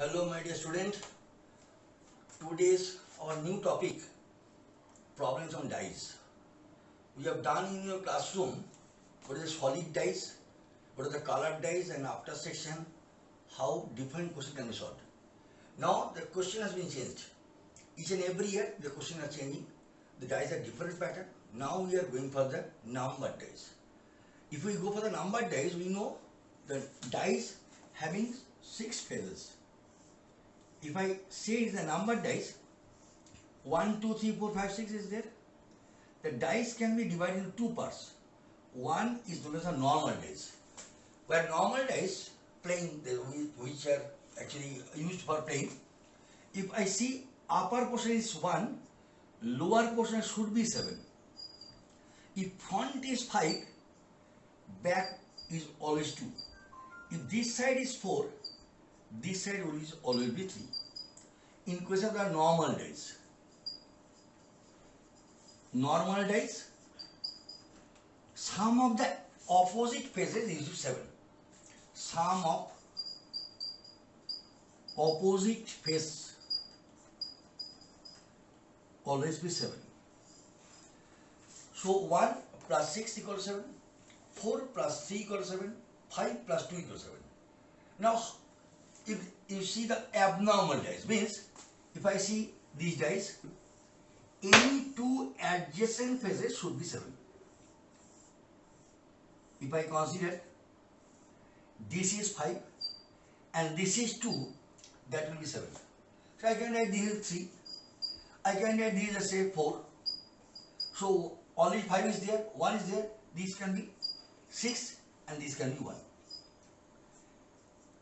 Hello my dear student. Today's our new topic, problems on dice. We have done in your classroom what is solid dice, what is the colored dice, and after section how different question can be solved. Now the question has been changed. Each and every year the question are changing. The dice are different pattern. Now we are going for the numbered dice. If we go for the numbered dice, we know the dice having 6 feathers. If I say it's the numbered dice, 1, 2, 3, 4, 5, 6 is there. The dice can be divided into two parts. One is known as a normal dice, where normal dice playing, which are actually used for playing. If I see upper portion is 1, lower portion should be 7. If front is 5, back is always 2. If this side is 4, this side will always be 3. In case of the normal dice, sum of the opposite faces is 7. Sum of opposite face always be 7. So 1 plus 6 equals 7, 4 plus 3 equals 7, 5 plus 2 equals 7. Now if you see the abnormal dice, means if I see these dice, any two adjacent faces should be 7. If I consider this is 5 and this is 2, that will be 7. So I can write this is 3, I can write this as say 4. So only 5 is there, 1 is there, this can be 6 and this can be 1.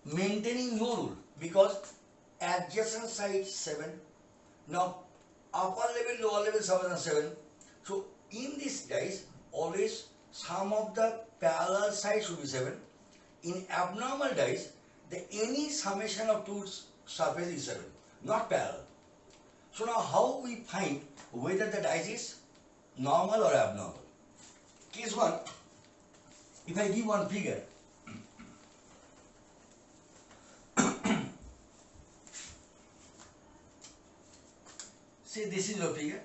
Maintaining no rule, because adjacent side 7, now upper level, lower level 7 and 7. So in this dice, always sum of the parallel side should be 7. In abnormal dice, the any summation of two surface is 7, not parallel. So now how we find whether the dice is normal or abnormal? Case 1, if I give one figure, say this is your figure.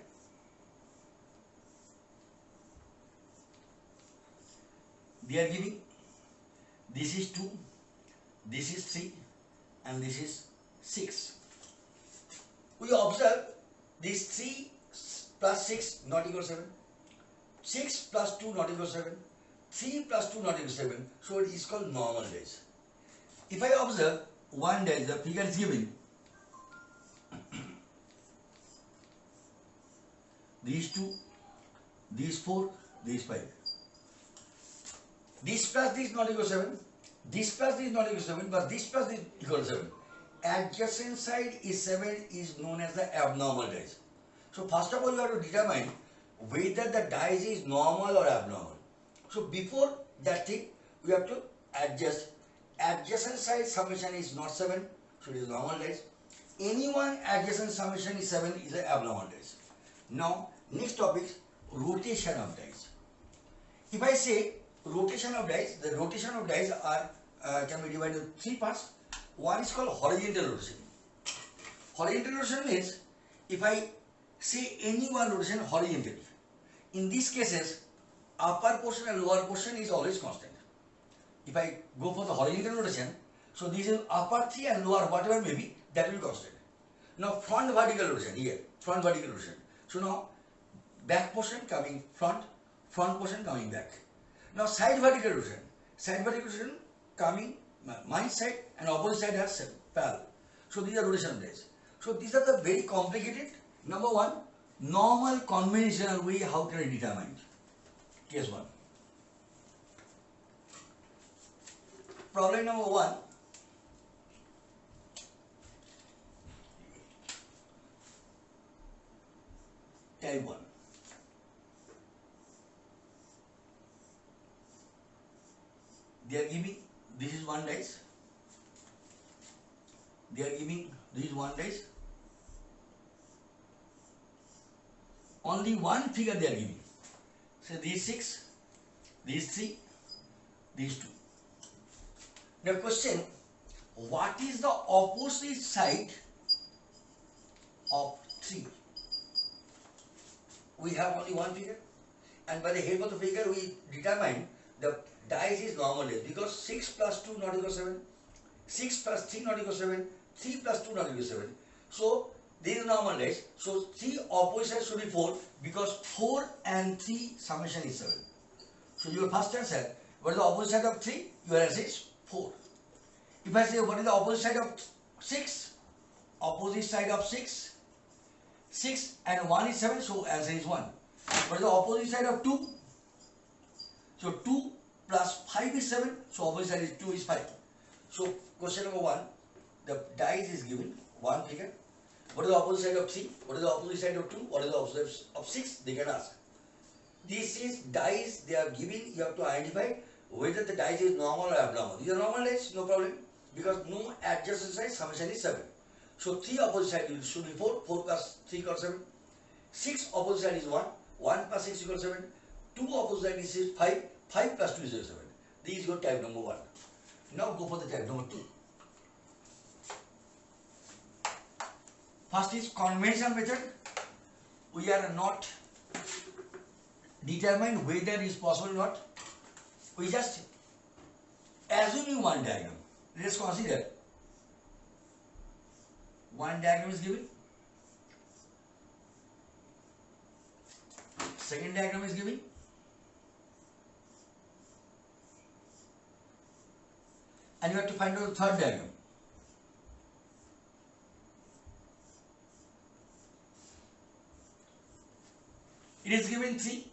They are giving this is 2, this is 3 and this is 6. We observe this 3 plus 6 not equal 7, 6 plus 2 not equal 7, 3 plus 2 not equal 7, so it is called normal dice. If I observe one dice, the figure is given, these 2, these 4, these 5. This plus this not equal 7, this plus this not equal 7, but this plus this equal 7. Adjacent side is 7 is known as the abnormal dice. So first of all you have to determine whether the dice is normal or abnormal. So before that thing we have to adjust. Adjacent side summation is not 7, so it is normal dice. Any one adjacent summation is 7 is an abnormal dice. Now next topic, rotation of dice. If I say rotation of dice, the rotation of dice are can be divided into 3 parts. One is called horizontal rotation. Horizontal rotation means if I say any one rotation horizontally, in these cases upper portion and lower portion is always constant. If I go for the horizontal rotation, so this is upper 3 and lower whatever may be, that will be constant. Now front vertical rotation, here front vertical rotation. So now back portion coming front, front portion coming back. Now side vertical rotation coming my side and opposite side has parallel. So these are rotation dice. So these are the very complicated. Number 1, normal conventional way how can I determine it? Case 1. Problem number 1. Type 1. They are giving this is one dice. They are giving this is one dice. Only one figure they are giving. So these 6, these 3, these 2. Now question, what is the opposite side of 3? We have only one figure, and by the help of the figure we determine the dice is normal dice, because 6 plus 2 not equal 7, 6 plus 3 not equal 7, 3 plus 2 not equal 7. So this is normal dice. So 3 opposite sides should be 4, because 4 and 3 summation is 7. So your first answer, what is the opposite side of 3? Your answer is 4. If I say what is the opposite side of 6? Opposite side of 6? 6 and 1 is 7, so answer is 1. What is the opposite side of 2? So 2 plus 5 is 7, so opposite side is 2 is 5. So question number 1, the dice is given, one figure. What is the opposite side of 3? What is the opposite side of 2? What is the opposite of 6? They can ask. This is dice they are giving, you have to identify whether the dice is normal or abnormal. These are normal dice, no problem, because no adjacent side, summation is 7. So 3 opposite side should be 4, 4 plus 3 equals 7. 6 opposite side is 1, 1 plus 6 equals 7. 2 opposite side is 5, 5 plus 2 is 7. This is your type number 1. Now go for the type number 2. First is conventional method. We are not determine whether it is possible or not. We just assuming one diagram. Let us consider one diagram is given, second diagram is given, and you have to find out the third diagram. It is given 3,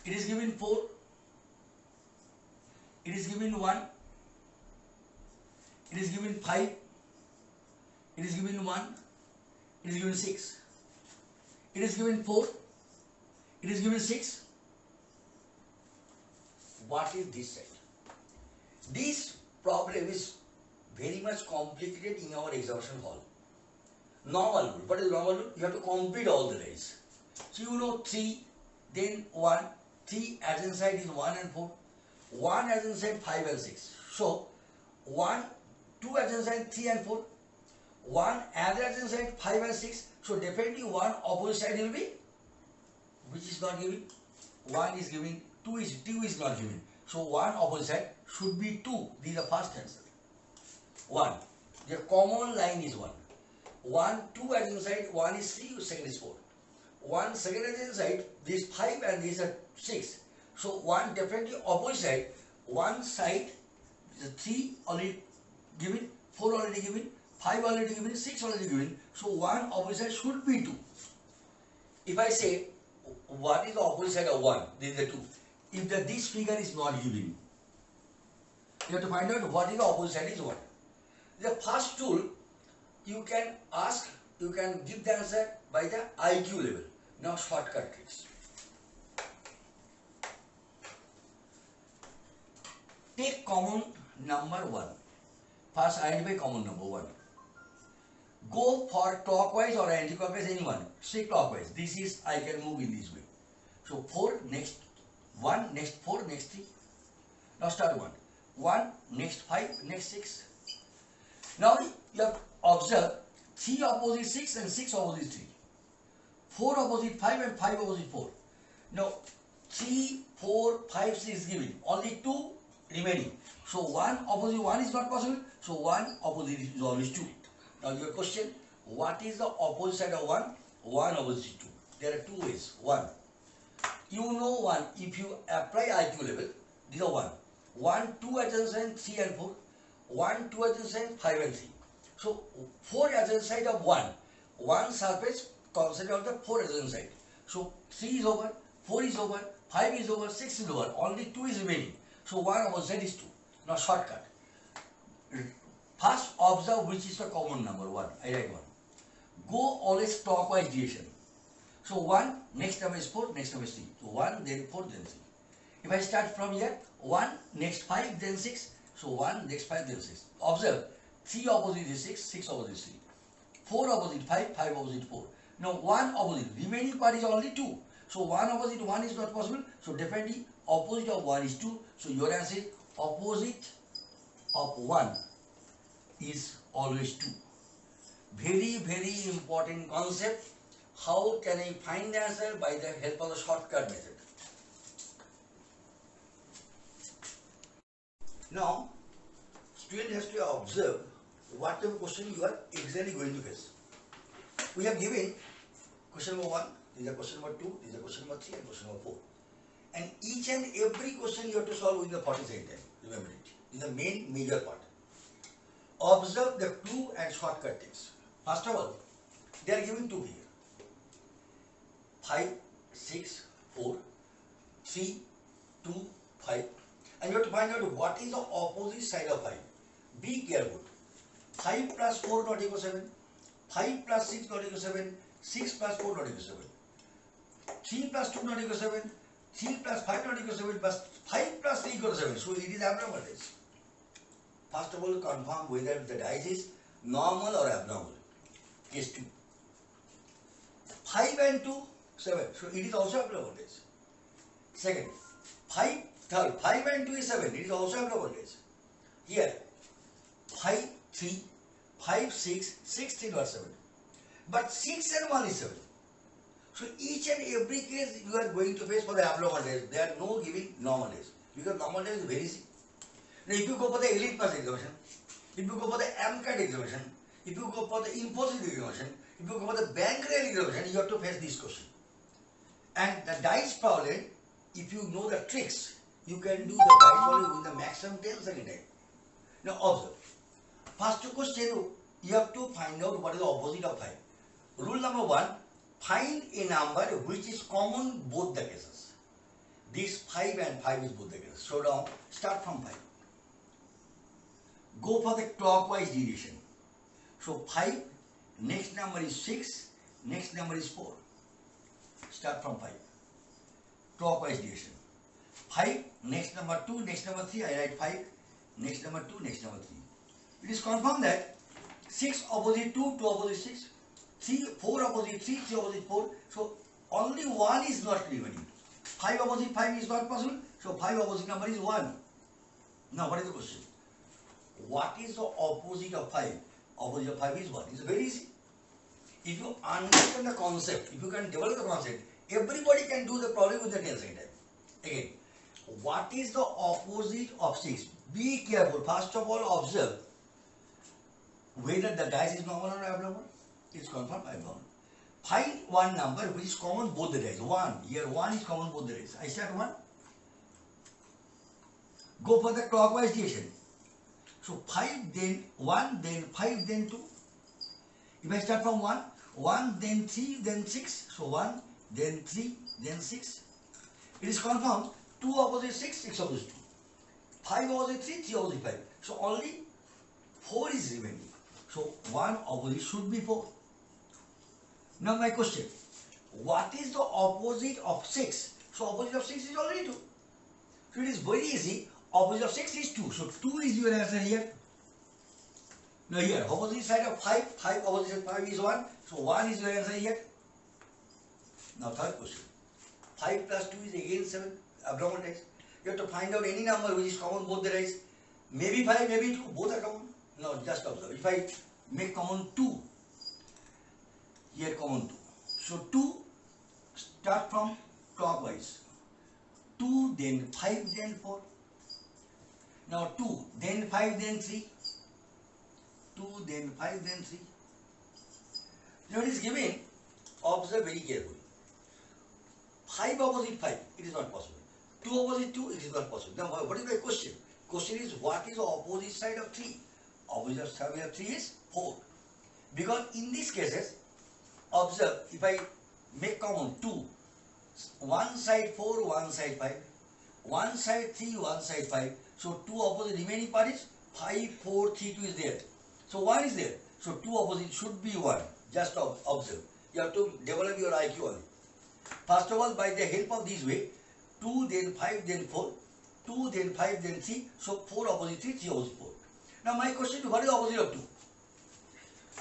it is given 4, it is given 1, it is given 5, it is given 1, it is given 6, it is given 4, it is given 6. What is this side? This problem is very much complicated in our examination hall. Normal rule. What is normal rule? You have to complete all the dice. So you know 3, then 1, 3 adjacent side is 1 and 4, 1 adjacent side 5 and 6. So 1, 2 adjacent side 3 and 4, 1 adjacent side 5 and 6. So definitely one opposite side will be, which is not given. 1 is given, 2 is not given. So one opposite side should be 2. This is the first answer. 1. The common line is 1. 1, 2 adjacent side, 1 is 3, second is 4. 1 second adjacent side, this 5 and this are 6. So 1 definitely opposite side, one side, the 3 already given, 4 already given, 5 already given, 6 already given. So one opposite side should be 2. If I say, what is the opposite side of 1? This is the 2. If this figure is not given, you have to find out what is the opposite side is 1. The first tool, you can ask, you can give the answer by the IQ level. Now shortcut tricks. Take common number 1. First identify common number 1. Go for clockwise or anti-clockwise, anyone. Say clockwise. This is, I can move in this way. So 4, next 1, next 4, next 3. Now start 1. 1, next 5, next 6. Now you have observed 3 opposite 6 and 6 opposite 3. 4 opposite 5 and 5 opposite 4. Now 3, 4, 5, 6 is given. Only 2 remaining. So 1 opposite 1 is not possible. So 1 opposite is always 2. Now your question, what is the opposite side of 1? 1 opposite 2. There are 2 ways. 1. You know 1. If you apply IQ level, these are 1. 1, 2 adjacent, 3 and 4. 1, 2 adjacent, 5 and 3. So 4 adjacent side of 1. 1 surface consider of the 4 adjacent side. So 3 is over, 4 is over, 5 is over, 6 is over. Only 2 is remaining. So 1 opposite side is 2. Now shortcut. First observe which is the common number 1. I write 1. Go always clockwise direction. So 1, next number is 4, next number is 3. So 1, then 4, then 3. If I start from here, 1, next 5, then 6. So 1, next 5, then 6. Observe, 3 opposite is 6, 6 opposite is 3. 4 opposite 5, 5 opposite 4. Now 1 opposite, remaining part is only 2. So 1 opposite 1 is not possible. So definitely opposite of 1 is 2. So your answer is opposite of 1 is always 2. Very, very important concept. How can I find the answer? By the help of the shortcut method. Now, student has to observe what type of question you are exactly going to face. We have given question number 1, this is question number 2, this is question number 3 and question number 4. And each and every question you have to solve within the 40 second time. Remember it. This is the main major part. Observe the clue and shortcut tips. First of all, they are given 2 here. 5, 6, 4, 3, 2, 5. And you have to find out what is the opposite side of 5. Be careful. 5 plus 4 not equal 7. 5 plus 6 not equal 7. 6 plus 4 not equal 7. 3 plus 2 not equal 7. 3 plus 5 not equal 7. But 5 plus 3 equal 7. So it is abnormal dice. First of all, confirm whether the dice is normal or abnormal. Case 2. 5 and 2, 7. So it is also abnormal dice. Second, 5 and 2 is 7. It is also abnormal dice. Here, 5, 3, 5, 6, 6, 3 not 7. But 6 and 1 is 7. So each and every case you are going to face for the abnormal days. There are no giving normal days. Because normal days is very easy. Now if you go for the elite pass examination, if you go for the MCAT examination, if you go for the Infosys examination, if you go for the bank rail examination, you have to face this question. And the dice problem, if you know the tricks, you can do the dice problem with the maximum 10 second time. Now observe. First question, you have to find out what is the opposite of 5. Rule number 1, find a number which is common both the cases. This 5 and 5 is both the cases. So now, start from 5. Go for the clockwise direction. So 5, next number is 6, next number is 4. Start from 5. Clockwise direction. 5, next number 2, next number 3, I write 5, next number 2, next number 3. It is confirmed that 6 opposite 2, 2 opposite 6, 3, 4 opposite 3, 3 opposite 4. So only 1 is not remaining. 5 opposite 5 is not possible. So 5 opposite number is 1. Now what is the question? What is the opposite of 5? Opposite of 5 is 1. It's very easy. If you understand the concept, if you can develop the concept, everybody can do the problem with the 10 second time. Again, what is the opposite of 6? Be careful. First of all, observe whether the dice is normal or abnormal. It's confirmed abnormal. Find one number which is common both the dice. 1. Here 1 is common both the dice. I start 1. Go for the clockwise direction. So 5, then 1, then 5, then 2. If I start from 1, 1, then 3, then 6. So 1, then 3, then 6. It is confirmed 2 opposite 6, 6 opposite 2. 5 opposite 3, 3 opposite 5. So only 4 is remaining. So 1 opposite should be 4. Now my question, what is the opposite of 6? So opposite of 6 is already 2. So it is very easy. Opposite of 6 is 2. So 2 is your answer here. Now here, opposite side of 5, 5 opposite side of 5 is 1. So 1 is your answer here. Now third question. 5 plus 2 is again 7, abnormal dice. You have to find out any number which is common both the dice. Maybe 5, maybe 2, both are common. Now just observe. If I make common 2, here common 2. So 2, start from clockwise. 2, then 5, then 4. Now 2, then 5, then 3. 2, then 5, then 3. Now it is given, observe very carefully. 5 opposite 5, it is not possible. 2 opposite 2, it is not possible. Now what is my question? Question is, what is the opposite side of 3? Opposite side of 3 is 4. Because in these cases, observe, if I make common 2, one side 4, one side 5, one side 3, one side 5. So 2 opposite remaining part is 5, 4, 3, 2 is there. So 1 is there. So 2 opposite should be 1. Just observe. You have to develop your IQ only. First of all, by the help of this way, 2, then 5, then 4, 2, then 5, then 3. So 4 opposite 3, 3 opposite 4. Now my question is, what is the opposite of 2?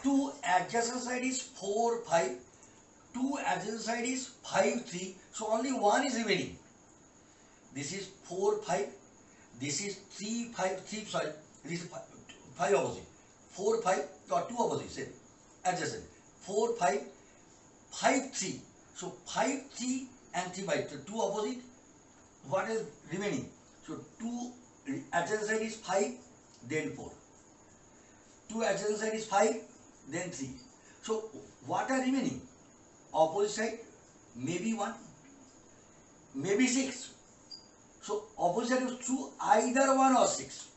2 adjacent side is 4, 5. 2 adjacent side is 5, 3. So only 1 is remaining. This is 4, 5. This is 3, 5, 3, sorry. It is 5 opposite. 4, 5, got 2 opposite, same. Adjacent. 4, 5, 5, 3. So 5, 3 and 3 by 2. 2 opposite. What is remaining? So 2 adjacent side is 5, then 4. 2 adjacent side is 5, then 3. So what are remaining? Opposite side, maybe 1, maybe 6. So opposite side is true either 1 or 6.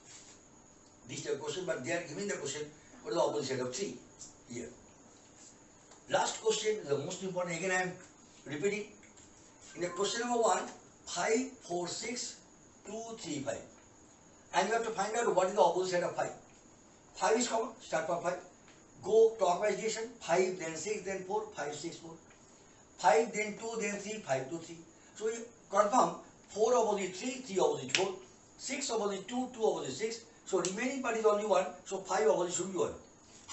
This is the question, but they are giving the question, what is the opposite side of 3? Here. Last question, the most important, again I am repeating. In the question number 1, 5, 4, 6, 2, 3, 5. And you have to find out what is the opposite side of 5. 5 is common, start from 5. Go clockwise direction, 5, then 6, then 4, 5, 6, 4. 5, then 2, then 3, 5, 2, 3. So you confirm 4 opposite 3, 3 opposite 4, 6 opposite 2, 2 opposite 6. So remaining part is only 1, so 5 opposite should be 1.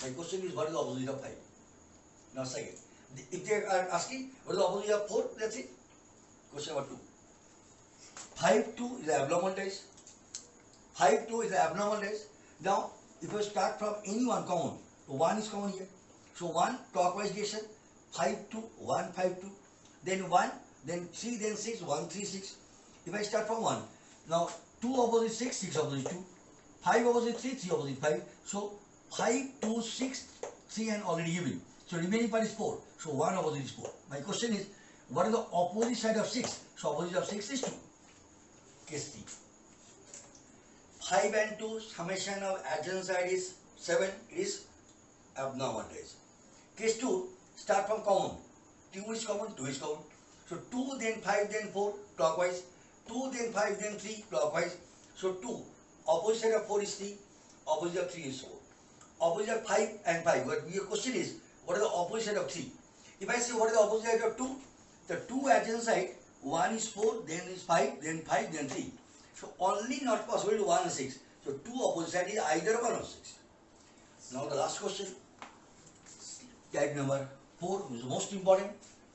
My question is, what is the opposite of 5? Now second, if they are asking what is the opposite of 4, that's it. Question number 2. 5, 2 is the abnormal dice. 5, 2 is the abnormal dice. Now, if you start from any one common, so 1 is common here. So 1 clockwise direction, 5, 2, 1, 5, 2. Then 1, then 3, then 6, 1, 3, 6. If I start from 1, now 2 opposite 6, 6 opposite 2. 5 opposite 3, 3 opposite 5. So 5, 2, 6, 3 and already given. So remaining part is 4. So 1 opposite is 4. My question is, what is the opposite side of 6? So opposite of 6 is 2. Case 3. 5 and 2 summation of adjacent side is 7. It is abnormal dice. Case 2, start from common. 2 is common, 2 is common. So 2, then 5, then 4, clockwise. 2, then 5, then 3, clockwise. So 2. Opposite side of 4 is 3. Opposite of 3 is 4. Opposite of 5 and 5. But your question is, what is the opposite side of 3? If I say what is the opposite side of 2? The 2 adjacent side, 1 is 4, then is 5, then 5, then 3. So only not possible to 1 and 6. So 2 opposite side is either 1 or 6. Now the last question, diagram number 4, which is the most important.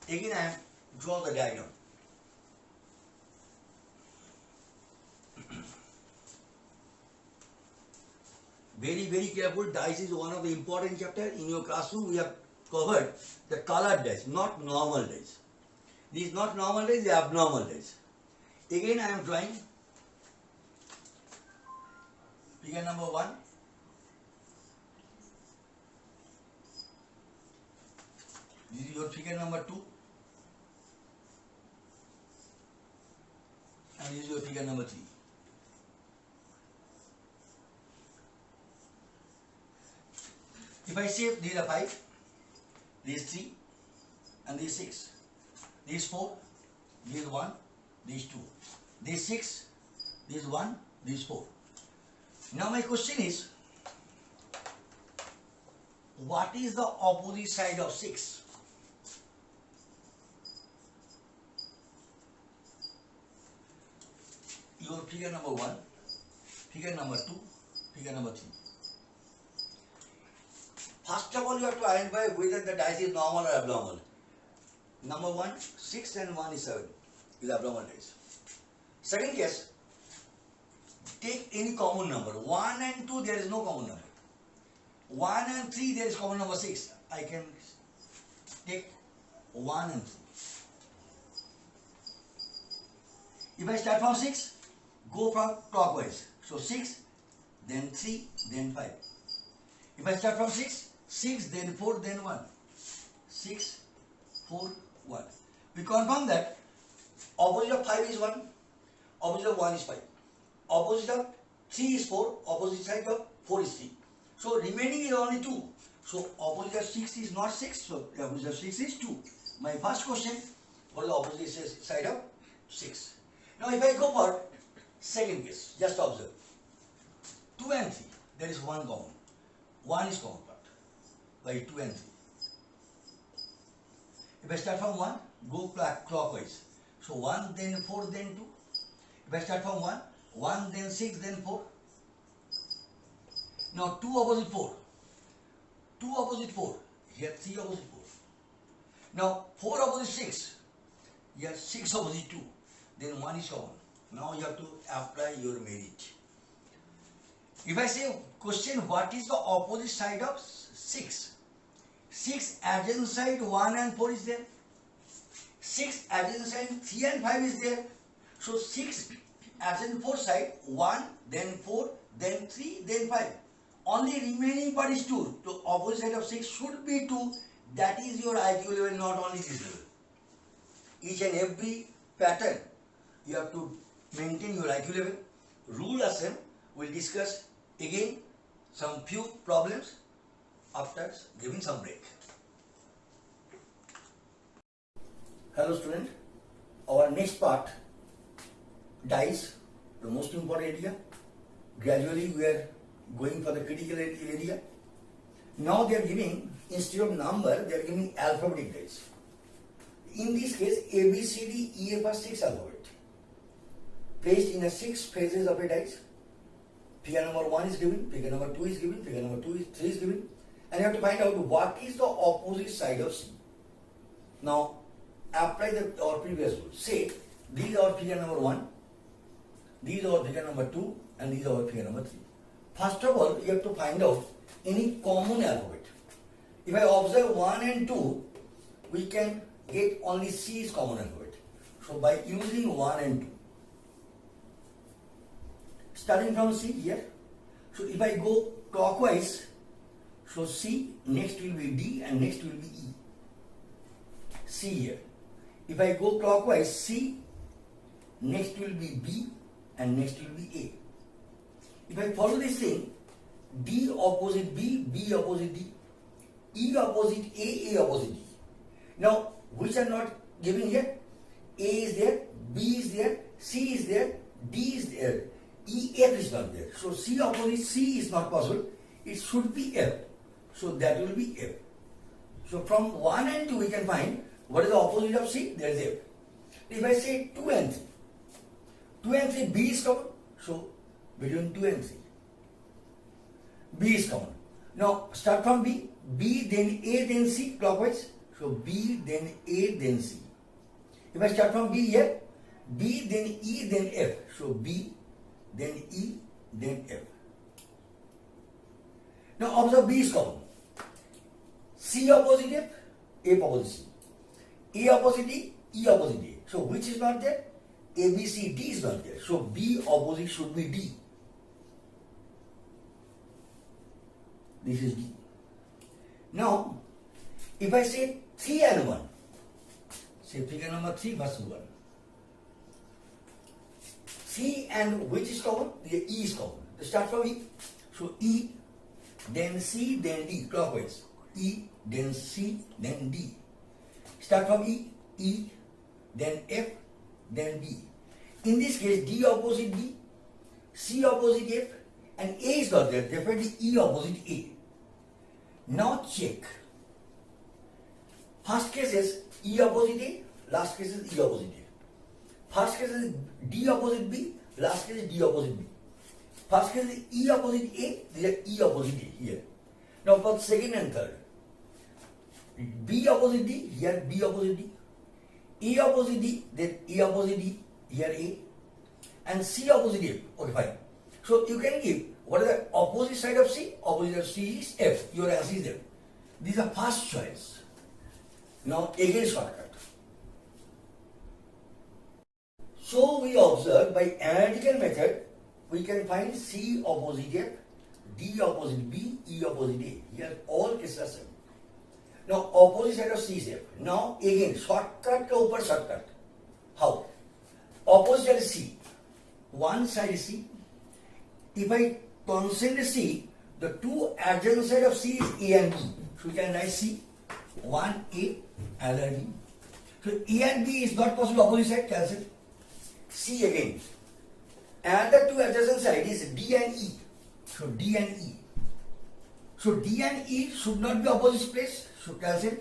Again I am draw the diagram. Very, very careful. Dice is one of the important chapters. In your classroom, we have covered the colored dice, not normal dice. This is not normal dice, the abnormal dice. Again, I am drawing figure number 1. This is your figure number 2. And this is your figure number 3. If I say these are 5, these 3, and these 6, these 4, these 1, these 2, these 6, these 1, these 4. Now my question is, what is the opposite side of 6? Your figure number 1, figure number 2, figure number 3. First of all, you have to identify whether the dice is normal or abnormal. Number 1, 6 and 1 is 7 is abnormal dice. Second case, take any common number. 1 and 2, there is no common number. 1 and 3, there is common number 6. I can take 1 and 3. If I start from 6, go from clockwise. So 6, then 3, then 5. If I start from 6, 6, then 4, then 1. 6, 4, 1. We confirm that opposite of 5 is 1, opposite of 1 is 5. Opposite of 3 is 4, opposite side of 4 is 3. So remaining is only 2. So opposite of 6 is not 6, so opposite of 6 is 2. My first question, what is the opposite side of 6? Now if I go for second case, just observe. 2 and 3, there is one common. 1 is common part by 2 and 3. If I start from 1, go clockwise. So 1, then 4, then 2. If I start from 1, 1, then 6, then 4. Now 2 opposite 4. 2 opposite 4. Here 3 opposite 4. Now 4 opposite 6. Here 6 opposite 2. Then 1 is common. Now you have to apply your merit. If I say question, what is the opposite side of 6? 6 adjacent side 1 and 4 is there. 6 adjacent side 3 and 5 is there. So 6 adjacent 4 side 1, then 4, then 3, then 5. Only remaining part is 2. So opposite side of 6 should be 2. That is your IQ level, not only this level. Each and every pattern you have to maintain your IQ level. Rule are same. We'll discuss again some few problems after giving some break. Hello student, our next part, dice, the most important area. Gradually we are going for the critical area. Now they are giving, instead of number, they are giving alphabetic dice. In this case, A, B, C, D, E, F are 6 alphabet. Placed in a 6 phases of a dice. Figure number 1 is given, figure number 2 is given, figure number 3 is given. And you have to find out what is the opposite side of C. Now, apply our previous rule. Say, these are figure number 1, these are figure number 2, and these are figure number 3. First of all, you have to find out any common alphabet. If I observe 1 and 2, we can get only C is common alphabet. So by using 1 and 2, starting from C here, so if I go clockwise, so C, next will be D and next will be E. C here. If I go clockwise, C, next will be B and next will be A. If I follow this thing, D opposite B, B opposite D, E opposite A opposite D. Now, which are not given here? A is there, B is there, C is there, D is there, F is not there. So C opposite C is not possible. It should be F. So that will be F. So from 1 and 2 we can find what is the opposite of C? There is F. If I say 2 and 3, 2 and 3, B is common. So between 2 and 3, B is common. Now start from B, B then A then C clockwise. So B then A then C. If I start from B here, B then E then F. So B then E then F. Now observe B is common. C opposite F, F opposite C. A opposite D, E opposite A. So which is not there? A, B, C, D is not there. So B opposite should be D. This is D. Now, if I say 3 and 1, say figure number 3 versus 1. 3 and which is common? The E is common. Start from E. So E, then C, then D, clockwise. E, then C, then D. Start from E, then F, then D. In this case, D opposite D, C opposite F, and A is not there. Definitely E opposite A. Now check. First case is E opposite A, last case is E opposite A. First case is D opposite B, last case is D opposite B. First case is E opposite A, there is E opposite A here. Now for second and third, B opposite D, here B opposite D. E opposite D, then E opposite D, here A. And C opposite F. Okay, fine. So you can give what is the opposite side of C? Opposite of C is F. Your answer is F. This is the first choice. Now again shortcut. So we observe by analytical method, we can find C opposite F, D opposite B, E opposite A. Here all cases are same. Now opposite side of C is F. Now again shortcut ke upar shortcut. How? Opposite side is C. One side is C. If I consider C, the two adjacent side of C is A and B. So we can write C. One A, other B. So A and B is not possible opposite side, cancel. C again. Another two adjacent side is D and E. So D and E. So D and E should not be opposite place. So cancel.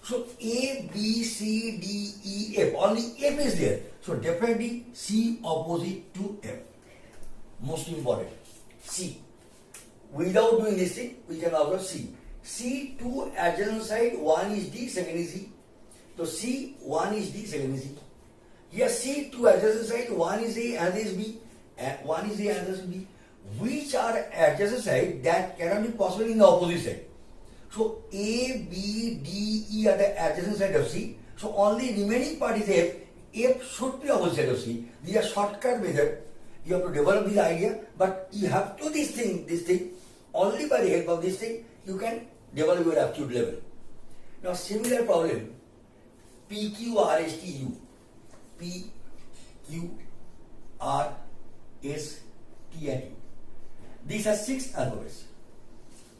So A, B, C, D, E, F. Only F is there. So definitely C opposite to F. Most important. C. Without doing this thing, we can also C. C, two adjacent side, one is D, second is E. So C, one is D, second is E. Here C, two adjacent side, one is A, another is B. One is A, another is B. which are adjacent side that cannot be possible in the opposite side. So A, B, D, E are the adjacent side of C. So only remaining part is F. F should be opposite side of C. These are shortcut method. You have to develop this idea, but you have to this thing. Only by the help of this thing you can develop your aptitude level. Now similar problem, P, Q, R, S, T, U. P, Q, R, S, T, and U. These are 6 alphabets.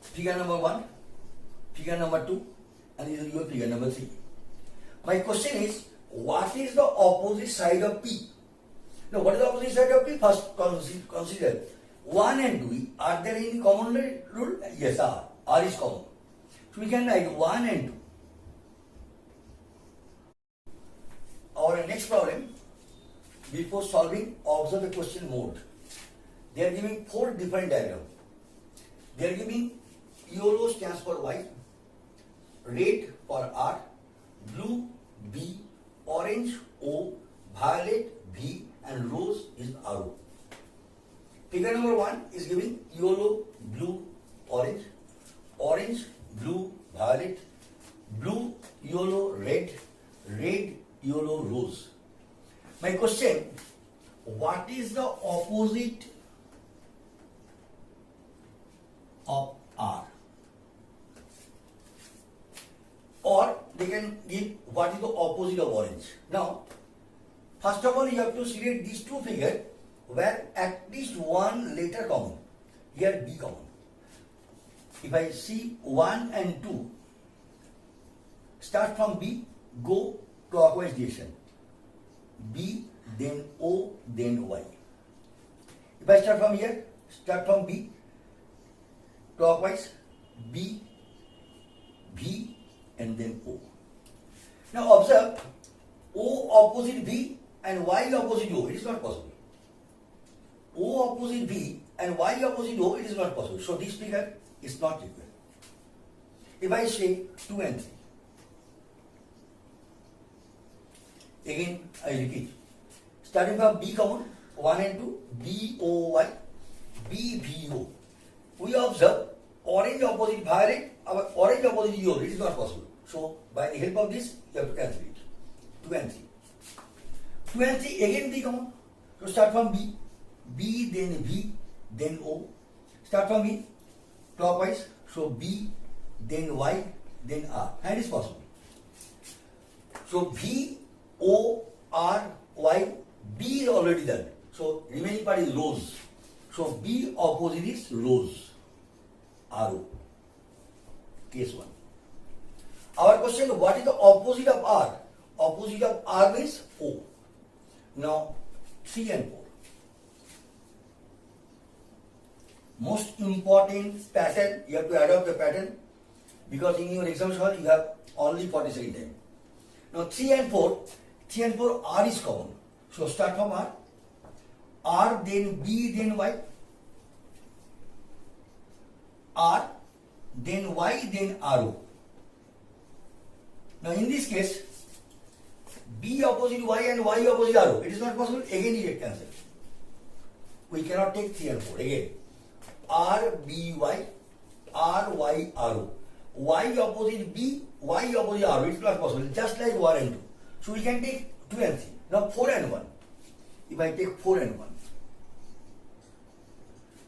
Figure number 1, figure number 2, and this is your figure number 3. My question is, what is the opposite side of P? Now, what is the opposite side of P? First, consider 1 and 2. Are there any common rule? Yes, R. R is common. So we can write 1 and 2. Our next problem, before solving, observe the question mode. They are giving 4 different diagrams. They are giving yellow stands for Y, red for R, blue B, orange O, violet V, and rose is R. Figure number 1 is giving yellow, blue, orange, orange, blue, violet, blue, yellow, red, red, yellow, rose. My question, what is the opposite of R? Or they can give what is the opposite of orange. Now, first of all, you have to select these 2 figures where at least one letter common. Here B common. If I see 1 and 2, start from B, go clockwise direction. B, then O, then Y. If I start from here, start from B, clockwise, B, V, and then O. Now observe, O opposite V and Y opposite O. It is not possible. O opposite V and Y opposite O, it is not possible. So this figure is not equal. If I say 2 and 3, again I repeat, starting from B common, 1 and 2, B O Y, B V O. We observe orange opposite violet, orange opposite yellow. It is not possible. So by the help of this, you have to cancel it. 2 and 3. 2 and 3 again B common. So start from B, B then V, then O. Start from B, clockwise. So B, then Y, then R. And it is possible. So V, O, R, Y, B is already done. So remaining part is rose. So B opposite is rose. RO. Case 1. Our question, what is the opposite of R? Opposite of R means O. Now 3 and 4. Most important pattern, you have to adopt the pattern because in your exam hall you have only 40 seconds time. Now 3 and 4, R is common. So start from R. R, then B, then Y. R, then Y, then RO. Now in this case, B opposite Y and Y opposite RO. It is not possible. Again you get cancelled. We cannot take 3 and 4. Again, R, B, Y, R, Y, RO. Y opposite B, Y opposite RO. It is not possible. Just like 1 and 2. So we can take 2 and 3. Now 4 and 1. If I take 4 and 1.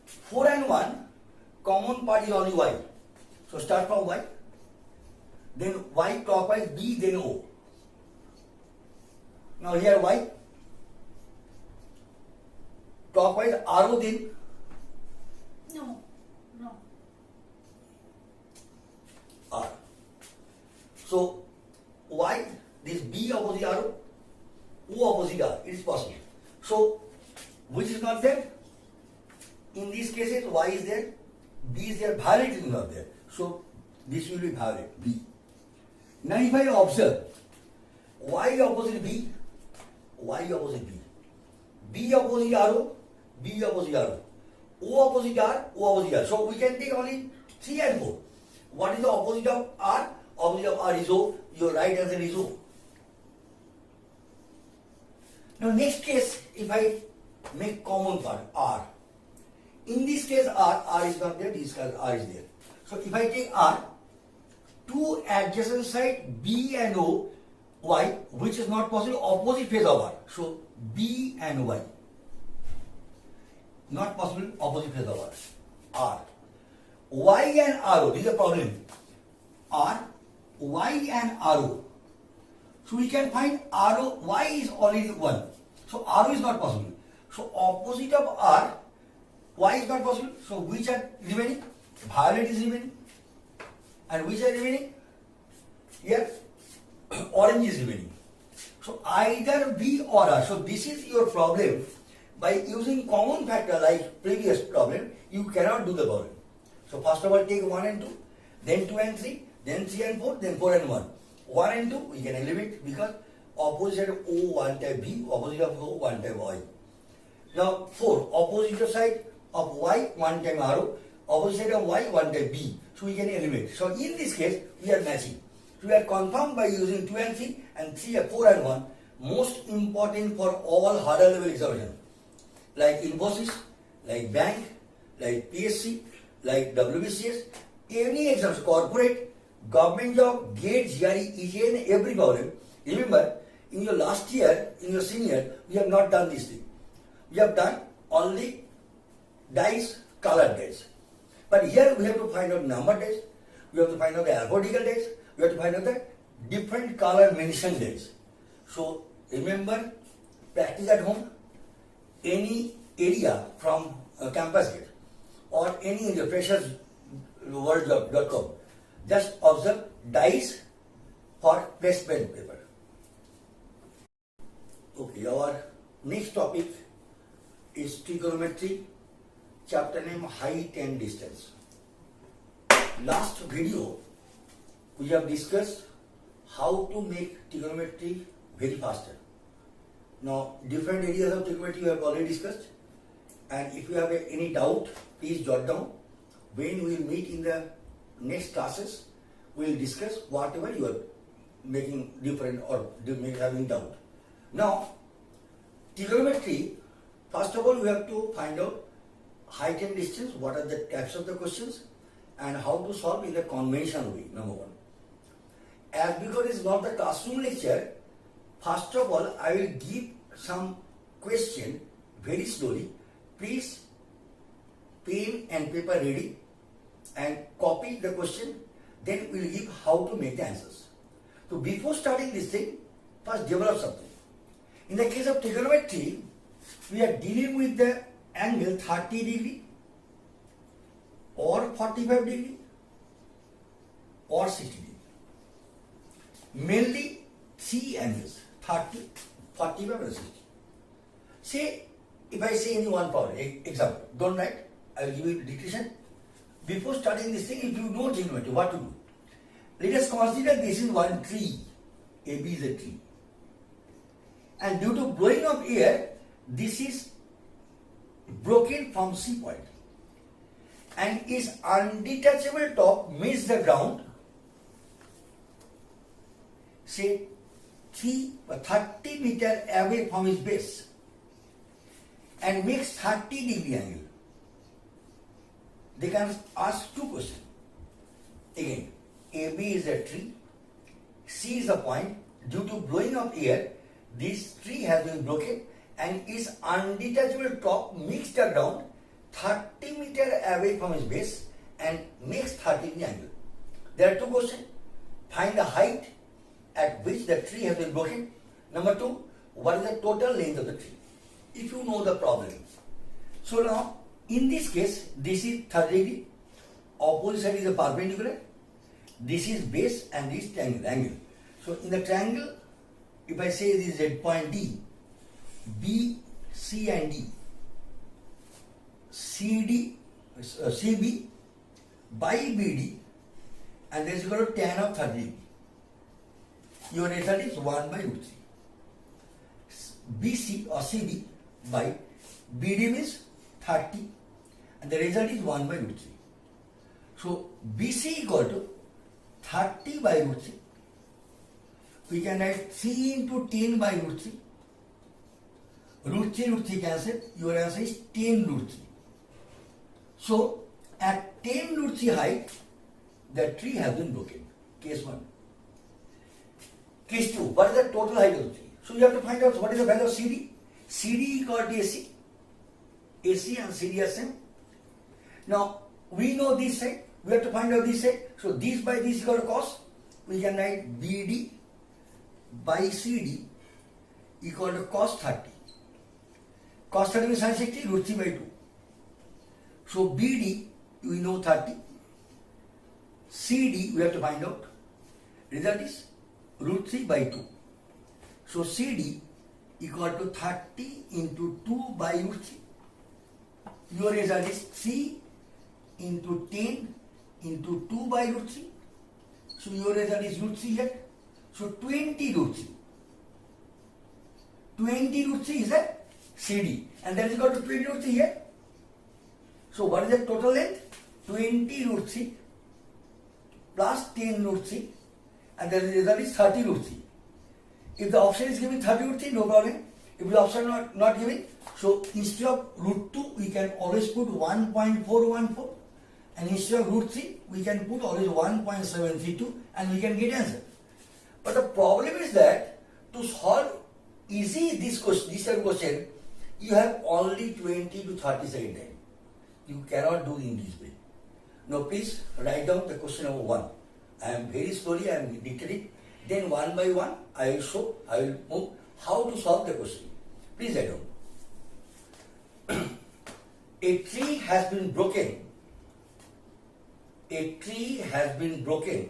4 and 1, common part is only Y. So start from Y. Then Y clockwise, B, then O. Now here Y. Clockwise, RO, then No. R. So Y, this B opposite RO, O opposite R. It is possible. So which is not there? In these cases, Y is there, B is there, violet is not there. So this will be violet, B. Now if I observe Y opposite B, Y opposite B, B opposite RO, B opposite RO, O opposite R, O opposite R. So we can take only 3 and 4. What is the opposite of R? Opposite of R is O. Your right answer is O. Now next case, if I make common part R. in this case R is not there, this case R is there. So if I take R, two adjacent side B and O, Y, which is not possible, opposite phase of R. So B and Y, not possible, opposite phase of R. Y and RO, this is a problem. R, Y and RO. So we can find RO, Y is already 1. So RO is not possible. So opposite of R, Y is not possible. So which are remaining? Violet is remaining. And which are remaining? Here, orange is remaining. So either B or R. So this is your problem. By using common factor like previous problem, you cannot do the problem. So first of all take 1 and 2, then 2 and 3, then 3 and 4, then 4 and 1. 1 and 2 we can eliminate because opposite of O 1 type B, opposite of O 1 type Y. Now 4, opposite side of Y 1 time RO, opposite side of Y 1 type B. So we can eliminate. So in this case we are matching. So we are confirmed by using 2 and 3 and 3 and 4 and 1. Most important for all higher level examination like Infosys, like bank, like PSC, like WBCS, any exams, corporate, government job, GATE, GRE, each and every problem. Remember, in your last year, in your senior, we have not done this thing. We have done only dice, colored dice. But here we have to find out number dice, we have to find out the alphabetical dice, we have to find out the different color mentioned dice. So remember, practice at home, any area from campus gate or any in the freshersworld.com, just observe dice for placement paper. Okay, our next topic is trigonometry, chapter name height and distance. Last video we have discussed how to make trigonometry very faster. Now different areas of trigonometry we have already discussed, and if you have any doubt please jot down. When we will meet in the next classes we will discuss whatever you are making different or having doubt. Now trigonometry, first of all we have to find out height and distance, what are the types of the questions and how to solve in the conventional way, number one. As because it is not the classroom lecture, first of all I will give some question very slowly. Please pen and paper ready and copy the question, then we will give how to make the answers. So before starting this thing, first develop something. In the case of trigonometry, we are dealing with the angle 30 degree or 45 degree or 60 degree. Mainly three angles, 30, 45 and 60. Say, if I say any one problem, example, don't write, I will give you dictation. Before starting this thing, if you know trigonometry, what to do? Let us consider this is one tree, AB is a tree. And due to blowing of air, this is broken from C point. And its undetachable top meets the ground, say 30 meter away from its base, and makes 30 degree angle. They can ask two questions. Again, AB is a tree, C is a point. Due to blowing of air, this tree has been broken and its undetachable top meets the ground 30 meter away from its base and makes 30 degree angle. There are two questions. Find the height at which the tree has been broken. Number two, what is the total length of the tree? If you know the problem. So now, in this case, this is 30 degree, opposite side is a perpendicular, this is base and this triangle, angle. So in the triangle, if I say this Z point D, B, C and D, CB by BD, and this is equal to tan of 30 degree. Your result is 1 by root 3. BC or CB by BD means 30 and the result is 1 by root 3. So BC equal to 30 by root 3. We can write 3 into 10 by root 3. Root 3 cancel. Your answer is 10 root 3. So at 10 root 3 height, the tree has been broken. Case 1. Case 2, what is the total height of the tree? So you have to find out what is the value of CD. CD equal to AC. AC and CD are same. Now we know this side, we have to find out this side. So this by this equal to cos. We can write BD by CD equal to cos 30. Cos 30 means sin 60, root 3 by 2. So BD we know 30. CD we have to find out. Result is root 3 by 2. So CD equal to 30 into 2 by root 3. Your result is 3 into 10 into 2 by root 3. So your result is root 3 here. So 20 root 3. 20 root 3 is a CD. And that is equal to 20 root 3 here. So what is the total length? 20 root 3 plus 10 root 3. And the result is 30 root 3. If the option is given 30 root 3, no problem. If the option not given, so instead of root 2, we can always put 1.414. And instead of root 3, we can put always 1.732 and we can get answer. But the problem is that to solve easy this type of question, you have only 20 to 30 second time. You cannot do in this way. Now please write down the question number 1. I am very slowly, I am dictating. Then one by one, I will show, I will move how to solve the question. Please write down. A tree has been broken. A tree has been broken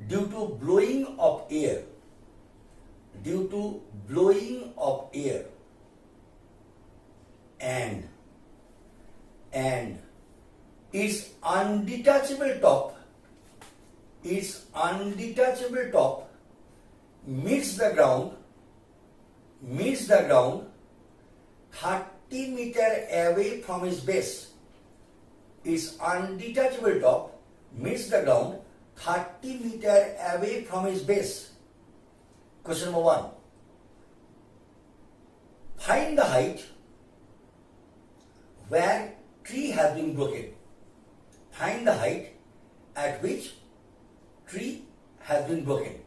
due to blowing of air. Due to blowing of air. And its undetachable top meets the ground 30 meter away from its base. Its undetachable top meets the ground 30 meter away from its base. Question number 1. Find the height where tree has been broken. Find the height at which tree has been broken.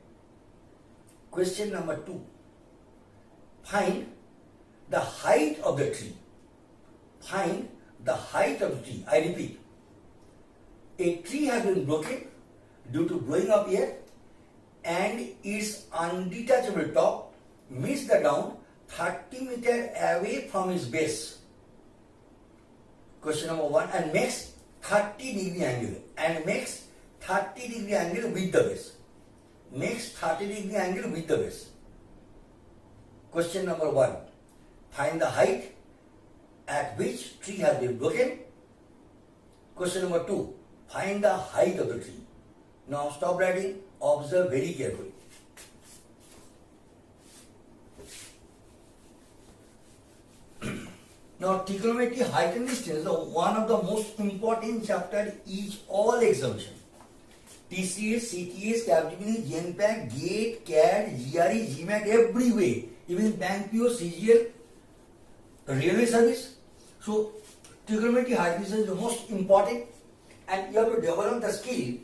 Question number 2. Find the height of the tree. Find the height of the tree. I repeat. A tree has been broken due to blowing of air and its undetachable top meets the ground 30 meter away from its base. Question number 1. And makes 30 degree angle. And makes 30 degree angle with the base. Makes 30 degree angle with the base. Question number 1. Find the height at which tree has been broken. Question number 2. Find the height of the tree. Now stop writing. Observe very carefully. Now trigonometry height and distance is one of the most important chapter each all examination. TCS, CTS, Capgemini, GenPAC, GATE, CAD, GRE, GMAT, every way. Even Bank PO, CGL, Railway Service. So trigonometry height and distance is the most important, and you have to develop the skill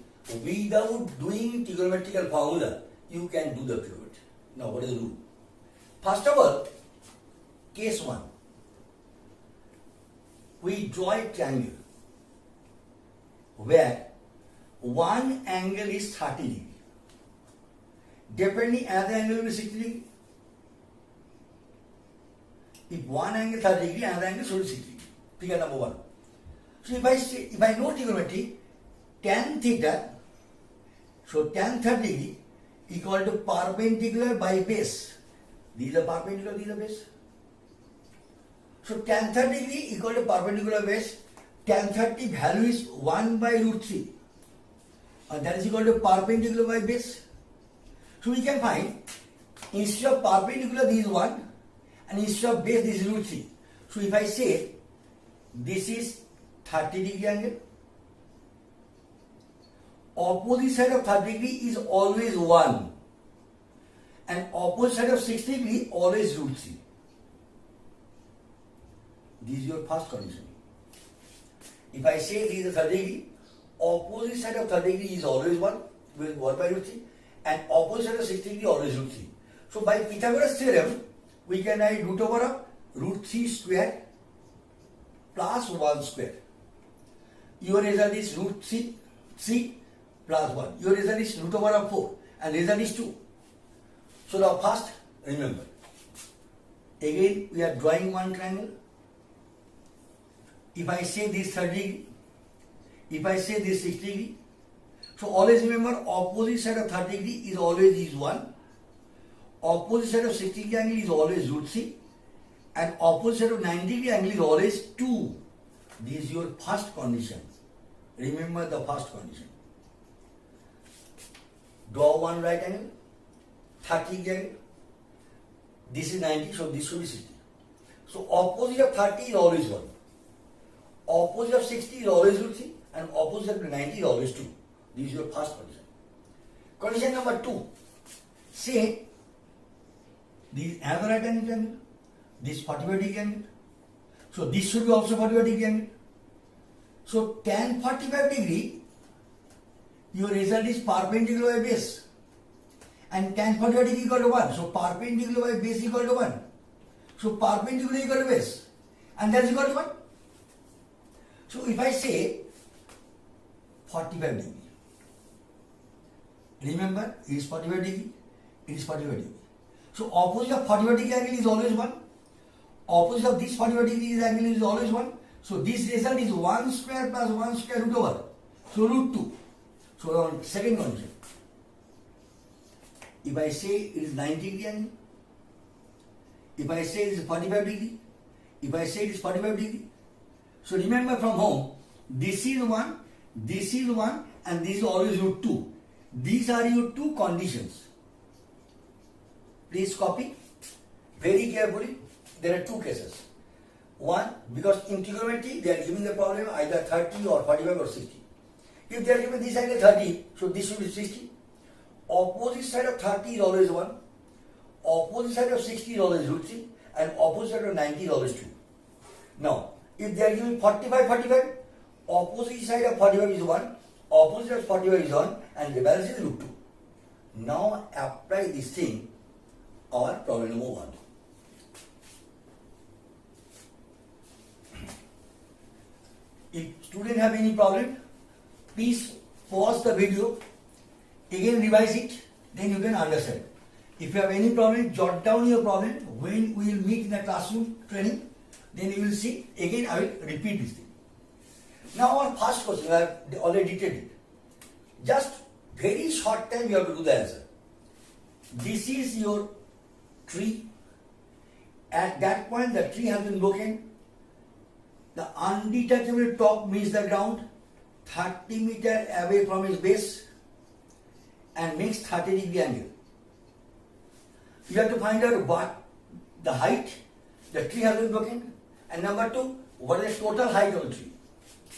without doing trigonometrical formula. You can do the trigonometry. Now what is the rule? First of all, case 1. We draw a triangle where one angle is 30 degree. Depending another angle will be 60 degree. If one angle 30 degree, another angle should be 60 degree. Figure number 1. So if I know trigonometry, tan theta, so tan 30 degree equal to perpendicular by base. These are perpendicular, these are base. So tan 30 degree equal to perpendicular base. Tan 30 value is 1 by root 3. And that is equal to perpendicular by base. So we can find instead of perpendicular this is 1 and instead of base this is root 3. So if I say this is 30 degree angle, opposite side of 30 degree is always 1 and opposite side of 60 degree always root 3. This is your first condition. If I say this is a 30 degree, opposite side of 30 degree is always 1, with 1 by root 3, and opposite side of 60 degree always root 3. So by Pythagoras theorem, we can write root over of root 3 square plus 1 square. Your result is root 3 plus 1. Your result is root over of 4, and result is 2. So now first, remember, again we are drawing one triangle. If I say this 30 degree, if I say this 60 degree, so always remember opposite side of 30 degree is always is 1, opposite side of 60 degree angle is always root 3, and opposite side of 90 degree angle is always 2. This is your first condition. Remember the first condition. Draw one right angle, 30 degree angle. This is 90, so this should be 60. So opposite of 30 is always 1. Opposite of 60 is always root 3, and opposite of 90 is always 2. This is your first condition. Condition number 2. Say, this another right angle, this 45 degree angle. So this should be also 45 degree angle. So tan 45 degree, your result is perpendicular by base. And tan 45 degree equal to 1. So perpendicular by base equal to 1. So perpendicular equal to base. And that's equal to 1. So if I say 45 degree, remember it is 45 degree, it is 45 degree. So opposite of 45 degree angle is always 1. Opposite of this 45 degree angle is always 1. So this result is 1 square plus 1 square root over. So root 2. So on second condition, if I say it is 90 degree angle, if I say it is 45 degree, if I say it is 45 degree, so remember from home, this is 1, this is 1, and this is always root 2. These are your two conditions. Please copy very carefully. There are two cases. One, because in trigonometry they are giving the problem either 30 or 45 or 60. If they are given this angle 30, so this should be 60. Opposite side of 30 is always 1. Opposite side of 60 is always root 3. And opposite side of 90 is always 2. Now, if they are giving 45, 45, opposite side of 45 is 1, opposite of 45 is 1, and the balance is root 2. Now apply this thing on problem number 1. If students have any problem, please pause the video, again revise it, then you can understand. If you have any problem, jot down your problem. When we will meet in the classroom training, then you will see, again I will repeat this thing. Now our first question, I have already detailed it. Just very short time you have to do the answer. This is your tree. At that point the tree has been broken. The undetachable top meets the ground 30 meters away from its base and makes 30 degree angle. You have to find out what the height the tree has been broken, and number 2, what is the total height of the tree.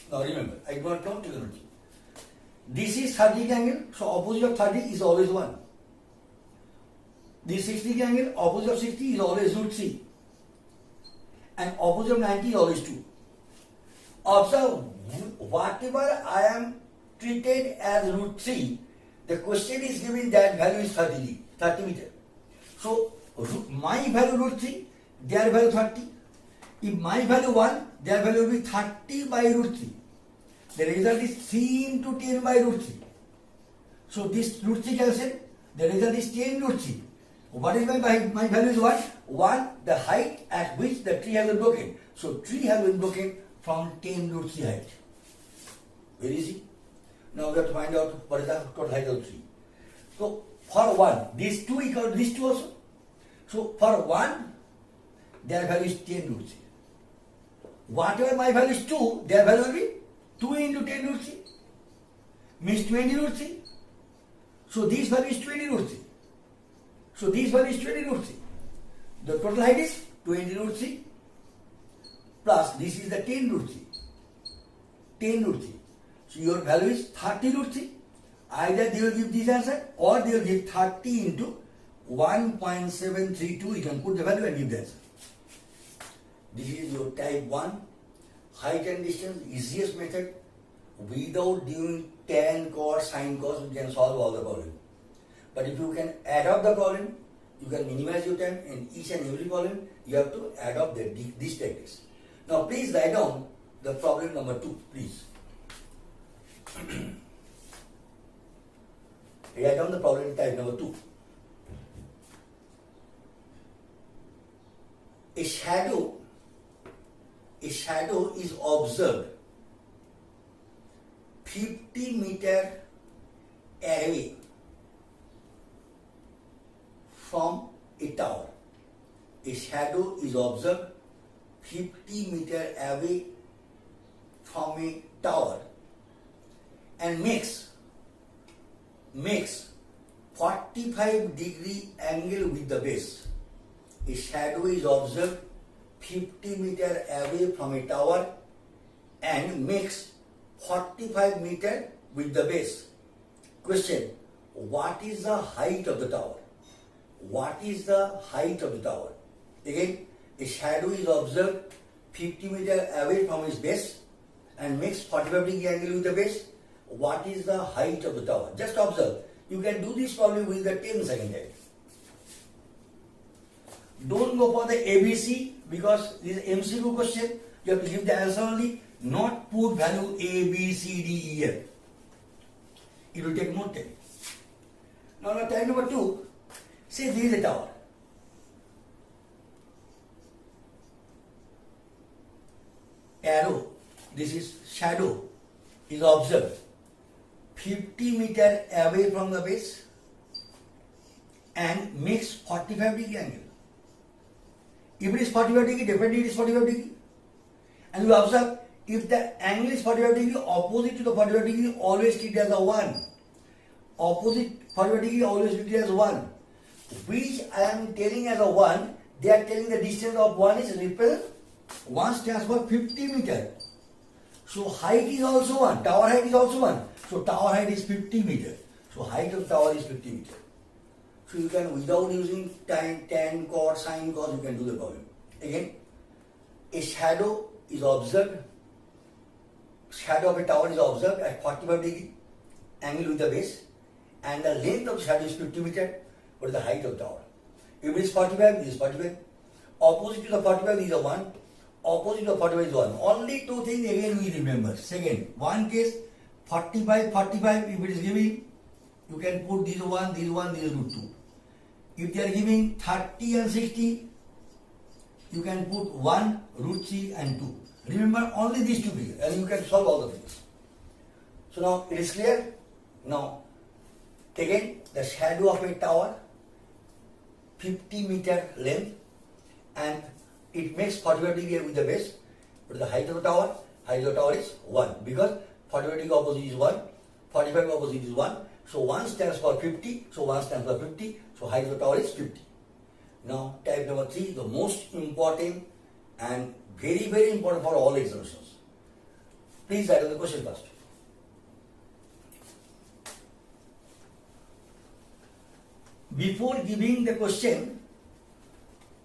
Now remember, I do not count trigonometry. This is 30 degree angle, so opposite of 30 is always 1. This 60 degree angle, opposite of 60 is always root 3. And opposite of 90 is always 2. Observe, whatever I am treated as root 3, the question is given that value is 30 meter. So my value root 3, their value 30. If my value 1, their value will be 30 by root 3. The result is 3 into 10 by root 3. So this root 3 cancelled, the result is 10 root 3. What is my value is 1? 1, the height at which the tree has been broken. So tree has been broken from 10 root 3 height. Very easy. Now we have to find out what is the total height of the tree. So for 1, these 2 equal to these 2 also. So for 1, their value is 10 root 3. Whatever my value is 2, their value will be 2 into 10 root 3. Means 20 root 3. So this value is 20 root 3. So this value is 20 root 3. The total height is 20 root 3 plus this is the 10 root 3. 10 root 3. So your value is 30 root 3. Either they will give this answer or they will give 30 into 1.732. You can put the value and give the answer. This is your type 1 height and distance, easiest method. Without doing tan cos, sin cos, you can solve all the problem. But if you can add up the problem, you can minimize your time. In each and every problem, you have to add up these techniques. Now, please write down the problem number 2, please. Write down the problem type number 2. A shadow is observed 50 meter away from a tower. A shadow is observed 50 meter away from a tower and makes 45-degree angle with the base. A shadow is observed 50 meter away from a tower and makes 45 meter with the base. Question: what is the height of the tower? What is the height of the tower? Again, a shadow is observed 50 meter away from its base and makes 45 degree angle with the base. What is the height of the tower? Just observe. You can do this problem with the 10-second time. Don't go for the ABC because this is MCQ question. You have to give the answer only, not put value A, B, C, D, E, F. It will take more time. Now, time number 2, say this is a tower. Arrow, this is shadow, is observed 50 meter away from the base and makes 45 degree angle. If it is 45 degree, definitely it is 45 degree. And you observe, if the angle is 45 degree, opposite to the 45 degree always treated as a 1. Opposite 45 degree always treated as 1. Which I am telling as a 1, they are telling the distance of 1 is repel. 1 stands for 50 meter. So height is also 1. Tower height is also 1. So tower height is 50 meter. So height of tower is 50 meter. So you can, without using tan, cos, sin, cos, you can do the problem. Again, a shadow is observed. Shadow of a tower is observed at 45 degree angle with the base, and the length of the shadow is 50 meter. What is the height of the tower? If it is 45, this is 45. Opposite to the 45 is a 1. Opposite of 45 is 1. Only 2 things again we remember. Second, one case 45, if it is giving, you can put this 1, this root 2. If they are giving 30 and 60, you can put 1, root 3 and 2. Remember only these 2 figures and you can solve all the things. So now it is clear. Now again, the shadow of a tower 50 meter length and it makes 45 degree with the base. But the height of the tower? Height of the tower is 1 because 45 degree opposite is 1, 45 opposite is 1. So 1 stands for 50, so 1 stands for 50, so height of the tower is 50. Now type number 3, the most important and very, very important for all examinations. Please write down the question first. Before giving the question,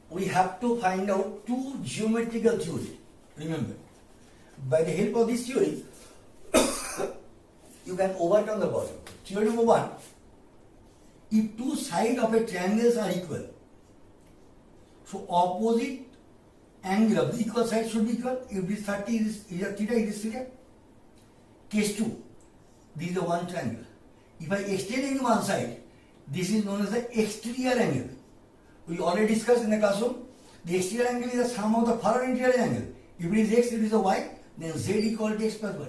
we have to find out 2 geometrical theories. Remember, by the help of this theory, you can overcome the problem. Theory number 1, if 2 sides of a triangle are equal, so opposite angle of the equal side should be equal. If this 30 is theta, it is theta. Case 2, this is the one triangle. If I extend any one side, this is known as the exterior angle. We already discussed in the classroom. The exterior angle is the sum of the further interior angle. If it is x, it is a y, then z equal to x plus y.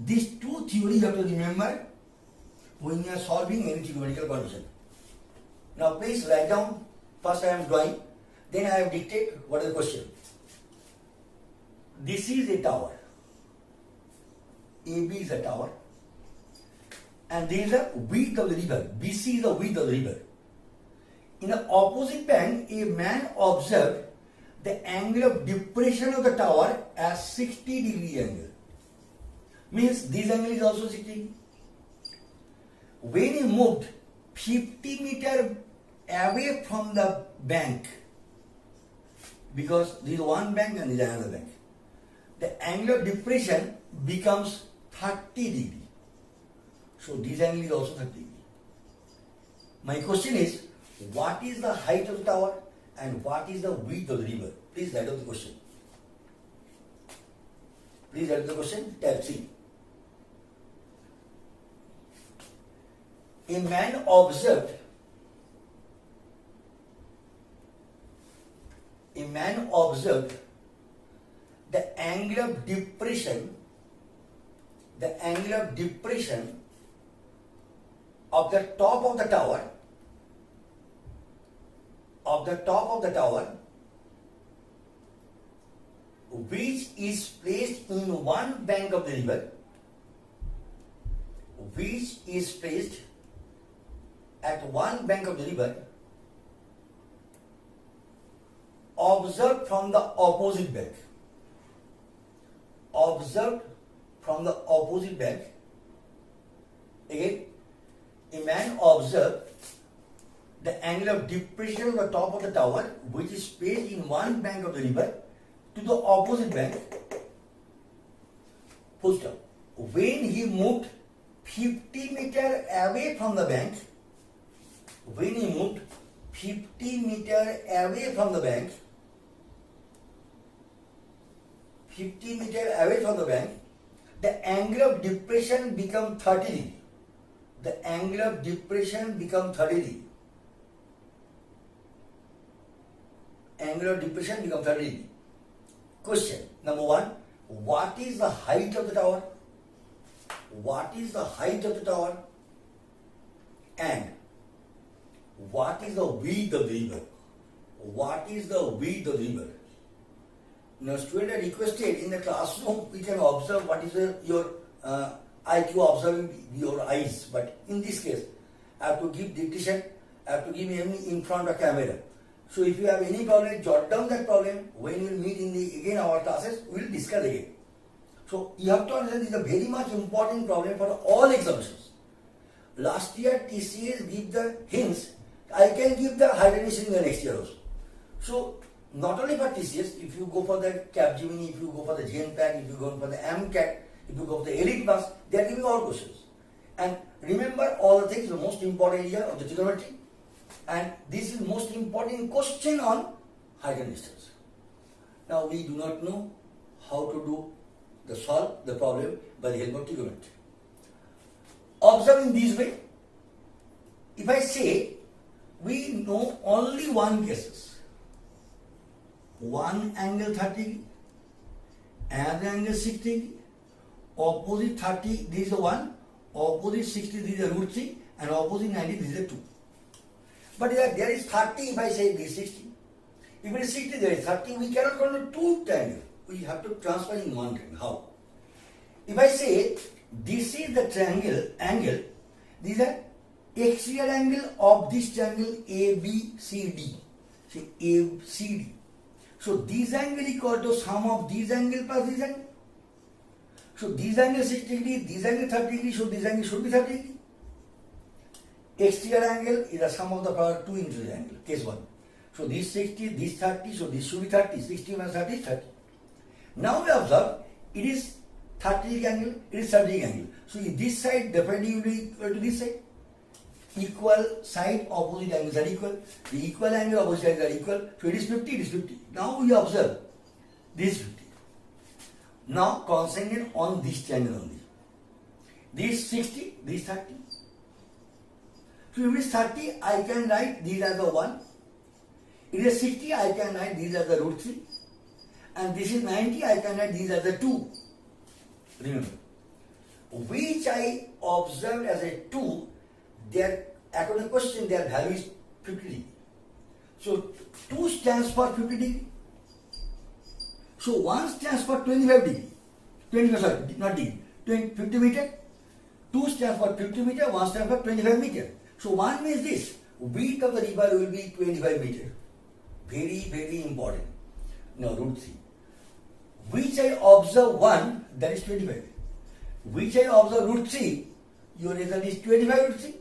These 2 theories you have to remember when you are solving any trigonometrical condition. Now please write down. First I am drawing, then I have dictate what is the question. This is a tower. AB is a tower. And there is a width of the river. BC is the width of the river. In the opposite bank, a man observed the angle of depression of the tower as 60 degree angle. Means this angle is also 60 degree. When he moved 50 meter away from the bank, because this is one bank and this is another bank. the angle of depression becomes 30 degree. So this angle is also 30 degree. My question is, what is the height of the tower and what is the width of the river? Please write down the question. Please write the question, tab 3. A man observed the angle of depression of the top of the tower which is placed in one bank of the river, which is placed at one bank of the river, observed from the opposite bank. Observed from the opposite bank. Again, a man observed the angle of depression of the top of the tower, which is placed in one bank of the river, to the opposite bank. Full stop. When he moved 50 meters away from the bank, the angle of depression becomes 30 degree. The angle of depression becomes 30 degree. Question number 1. What is the height of the tower? And what is the width of the river? Now, student are requested in the classroom, we can observe what is your IQ observing your eyes. But in this case, I have to give dictation, I have to give him in front of camera. So if you have any problem, jot down that problem. When we will meet in again our classes, we will discuss again. So you have to understand this is a very much important problem for all examinations. Last year TCS give the hints. I can give the hydration in the next year also. So not only for TCS, if you go for the Capgemini, if you go for the GenPAC, if you go for the MCAT, if you go for the Elite Pass, they are giving all questions. And remember all the things, the most important here of the trigonometry. And this is most important question on height and distance. Now we do not know how to solve the problem by the help of trigonometry. Observe in this way. If I say we know only one cases, one angle 30 degree, another angle 60 degree, opposite 30 this is the 1, opposite 60 this is the root 3, and opposite 90 this is the 2. But there is 30 if I say this is 60. If it is 60 there is 30, we cannot consider two triangles. We have to transfer in one triangle. How? If I say this is the triangle angle, this is the exterior angle of this triangle ABCD. Say ACD. So this angle equal to sum of this angle plus this angle. So this angle 60 degree, this angle 30 degree, so this angle should be 30 degree. Exterior angle is the sum of the power 2 into the angle, case 1. So this 60, this 30, so this should be 30. 60 minus 30 is 30. Now we observe, it is 30 degree angle, it is 30 degree angle. So this side definitely will be equal to this side. Equal side opposite angles are equal. The equal angle opposite angles are equal. So it is 50, it is 50. Now we observe, this is 50. Now concentrate on this triangle only. This 60, this 30. So if it is 30, I can write these as the 1. It is 60, I can write these as the root 3. And this is 90, I can write these as the 2. Remember, which I observed as a 2, their, according to the question, their value is 50 degree. So 2 stands for 50 degree. So 1 stands for 25 degree. 25, sorry, not degree. 50 meter. 2 stands for 50 meter, 1 stands for 25 meter. So 1 means this. Width of the river will be 25 meter. Very, very important. Now root 3. Which I observe 1, that is 25. Which I observe root 3, your result is 25 root 3.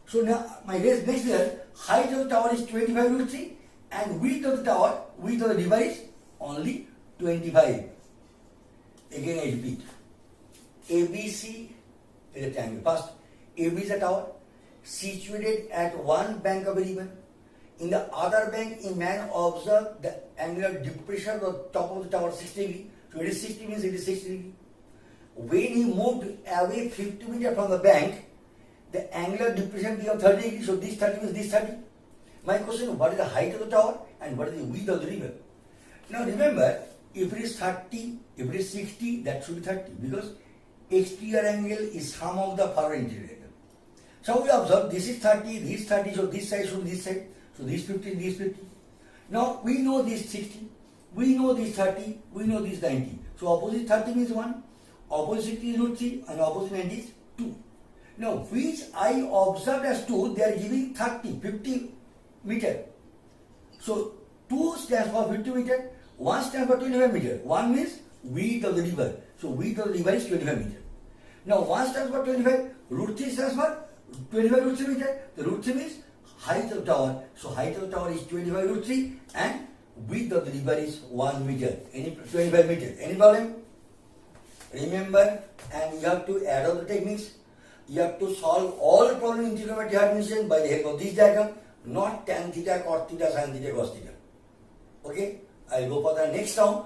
So now my next result, height of the tower is 25 root 3 and width of the tower, width of the river is only 25. Again I repeat. ABC is a triangle. First, AB is a tower situated at one bank of a river. In the other bank, a man observed the angular depression of the top of the tower 60 degree. So it is 60 means it is 60 degree. When he moved away 50 meters from the bank, the angular depression became 30 degree. So this 30 means this 30. My question: what is the height of the tower and what is the width of the river? Now remember, if it is 30, if it is 60, that should be 30 because exterior angle is sum of the forward interior angle. So we observe this is 30, this 30, so this side should be this side. So this 50, this 50. Now we know this 60, we know this 30, we know this 90. So opposite 30 means 1, opposite 60 is root 3 and opposite 90 is 2. Now which I observed as 2, they are giving 30, 50 meter. So 2 stands for 50 meter, 1 stands for 25 meter. 1 means width of the river. So width of the river is 25 meter. Now 1 stands for 25, root 3 stands for 25 root 3 meter. The root 3 means height of the tower. So height of the tower is 25 root 3 and width of the river is 1 meter. 25 meter. Any problem? Remember, and you have to add all the techniques. You have to solve all problems in trigonometry dimension by the help of this diagram, not tan theta, cot theta, sin theta, cos theta. Okay? I'll go for the next round.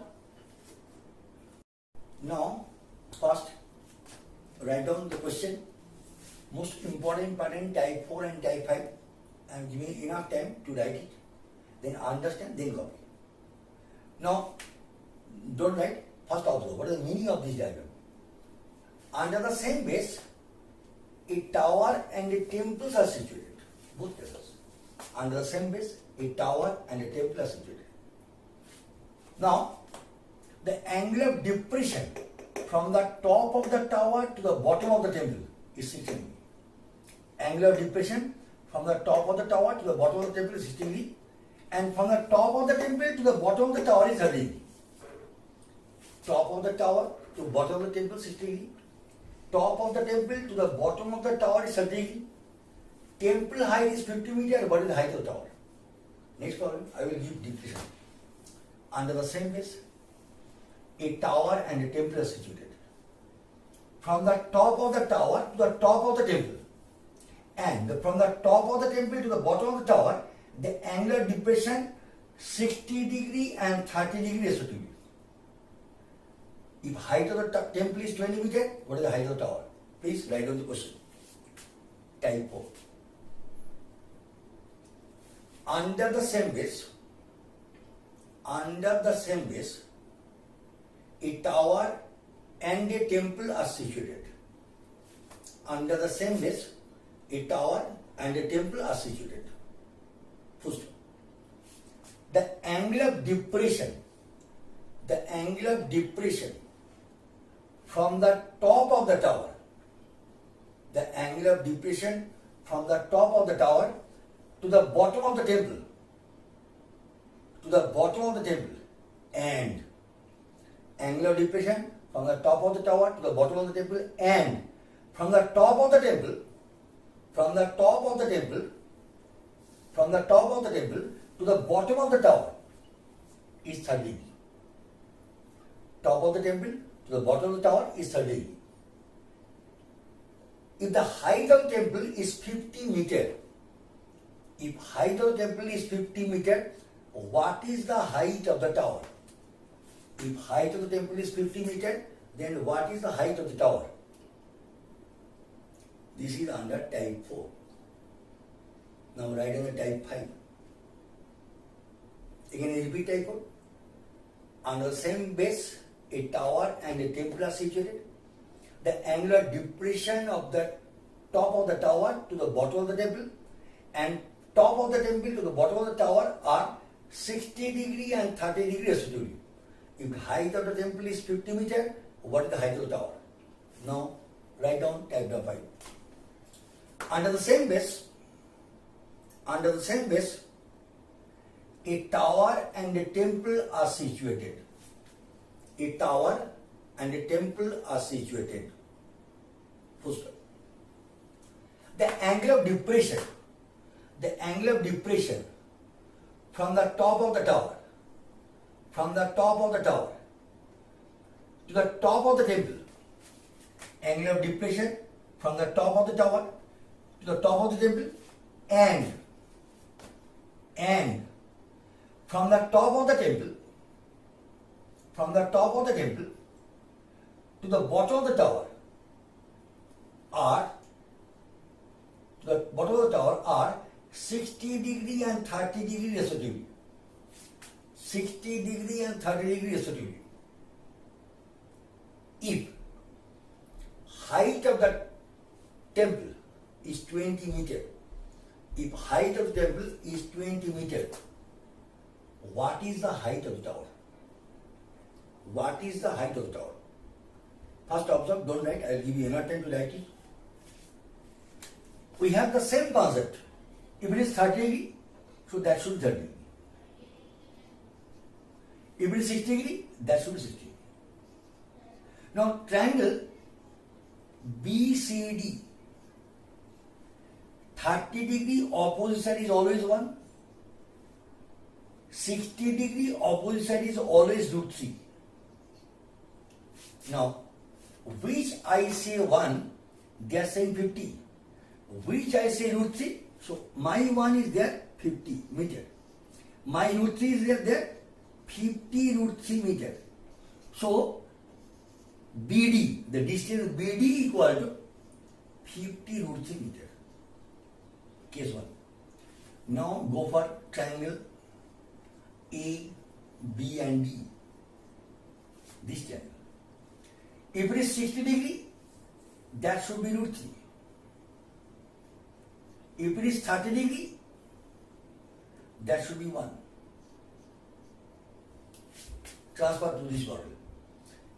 Now, first, write down the question. Most important part in type 4 and type 5. I am giving enough time to write it. Then understand, then copy. Now, don't write. First observe. What is the meaning of this diagram? Under the same base, a tower and a temple are situated. Both places. Under the same base, a tower and a temple are situated. Now, the angle of depression from the top of the tower to the bottom of the temple is 60 degree. Angle of depression from the top of the tower to the bottom of the temple is 60 degree, and from the top of the temple to the bottom of the tower is 30 degree. Top of the tower to bottom of the temple 60 degree. Top of the temple to the bottom of the tower is 30 degree. Temple height is 50 meter. What is the height of the tower? Next problem, I will give depression. Under the same base, a tower and a temple are situated. From the top of the tower to the top of the temple, and from the top of the temple to the bottom of the tower, the angular depression 60 degree and 30 degree respectively. If height of the temple is 20 meter, what is the height of the tower? Please write down the question. Type 4. Under the same base, a tower and a temple are situated. Under the same base, a tower and a temple are situated. First, the angle of depression from the top of the tower, to the bottom of the temple, and angle of depression from the top of the tower to the bottom of the temple, and from the top of the temple to the bottom of the tower is 30 degree. Top of the temple to the bottom of the tower is 30 degree. If the height of the temple is 50 meter, what is the height of the tower? If height of the temple is 50 meter, then what is the height of the tower? This is under type 4. Now write down the type 5. Again I repeat type 4. Under the same base, a tower and a temple are situated. The angular depression of the top of the tower to the bottom of the temple, and top of the temple to the bottom of the tower are 60 degree and 30 degree respectively. If height of the temple is 50 meter, what is the height of the tower? Now write down type 5. Under the same base, a tower and a temple are situated. First, the angle of depression from the top of the tower to the top of the temple. Angle of depression from the top of the tower to the top of the temple, and from the top of the temple, to the bottom of the tower are 60 degree and 30 degree respectively. 60 degree and 30 degree respectively. If height of the temple is 20 meter, if height of the temple is 20 meter, what is the height of the tower? What is the height of the tower? First observe, don't write, I will give you enough time to write it. We have the same concept. If it is 30 degree, so that should be 30 degree. If it is 60 degree, that should be 60 degree. Now triangle BCD, 30 degree opposite side is always 1. 60 degree opposite side is always root 3. Now, which I say 1, they are saying 50. Which I say root 3, so my 1 is there 50 meter. My root 3 is there 50 root 3 meter. So, BD, the distance BD equal to 50 root 3 meter. Case 1. Now go for triangle A, B and D. This triangle. If it is 60 degree, that should be root 3. If it is 30 degree, that should be 1. Transfer to this model.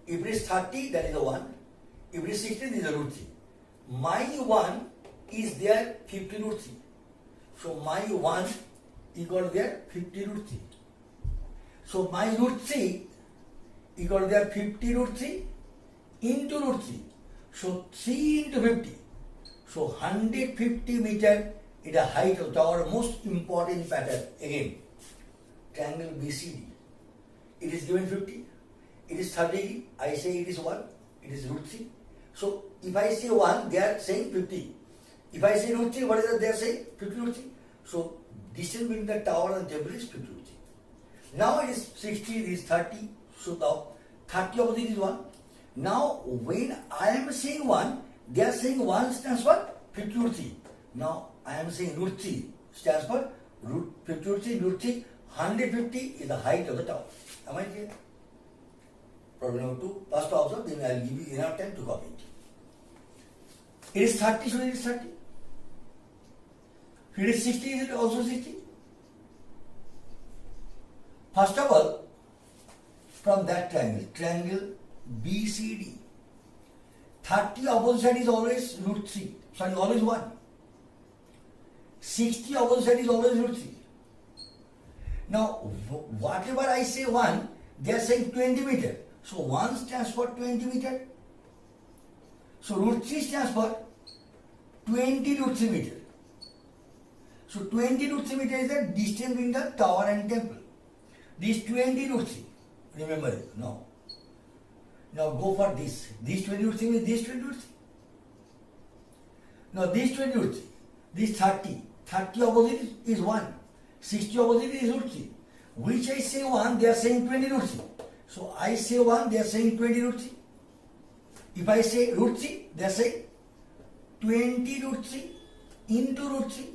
If it is 30, that is a 1. If it is 60, this is a root 3. My 1 is there 50 root 3. So my 1 equal to there 50 root 3. So my root 3 equal to there 50 root 3 into root 3. So 3 into 50. So 150 meter is the height of the tower. Most important pattern again. Triangle BCD. It is given 50. It is 30. I say it is 1. It is root 3. So if I say 1, they are saying 50. If I say root 3, what is it they are saying? 50 root 3. So distance between the tower and temple is 50 root 3. Now it is 60, it is 30. So now 30 opposite is 1. Now when I am saying 1, they are saying 1 stands for 50 root 3. Now I am saying root 3 stands for root 50 root 3, root 3. 150 is the height of the tower. Am I clear? Problem number 2. First observe, then I will give you enough time to copy it. It is 30, so it is 30. If it is 60, is it also 60? First of all, from that triangle BCD, 30 opposite side is always root 3. Sorry, always 1. 60 opposite side is always root 3. Now, whatever I say 1, they are saying 20 meter. So 1 stands for 20 meter. So root 3 stands for 20 root 3 meter. So 20 root 3 meter is the distance between the tower and temple. This 20 root 3. Remember it. Now go for this. This 20 root 3 is this 20 root 3. Now this 20 root 3. This 30. 30 opposite is 1. 60 opposite is root 3. Which I say 1, they are saying 20 root 3. So I say 1, they are saying 20 root 3. If I say root 3, they are saying 20 root 3 into root 3.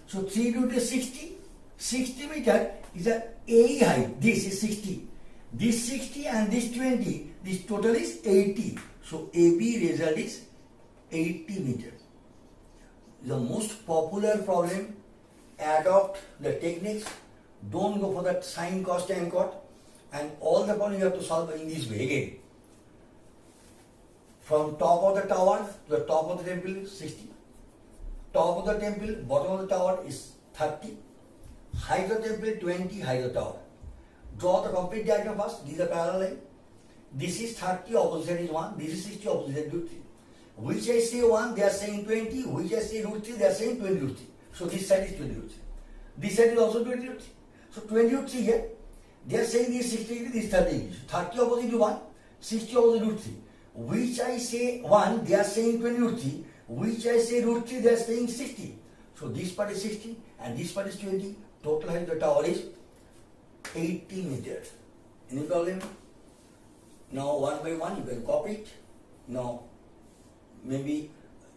So 3 root is 60. 60 meter is a A height. This is 60. This 60 and this 20. This total is 80. So AB result is 80 meter. The most popular problem. Adopt the techniques. Don't go for that sine, cos, tan, cot. And all the problem you have to solve in this way again. From top of the tower to the top of the temple is 60. Top of the temple, bottom of the tower is 30. Height of the temple 20, height of the tower. Draw the complete diagram first. These are parallel line. This is 30, opposite is 1. This is 60, opposite is root 3. Which I say 1, they are saying 20. Which I say root 3, they are saying 20 root 3. So this side is 20 root 3. This side is also 20 root 3. So 20 root 3 here. They are saying this 60 degree, this 30 degree. So 30 opposite to 1. 60 over the root 3. Which I say 1, they are saying 20 root 3. Which I say root 3, they are saying 60. So this part is 60 and this part is 20. Total height of the tower is 80 meters. Any problem? Now one by one you can copy it. Now maybe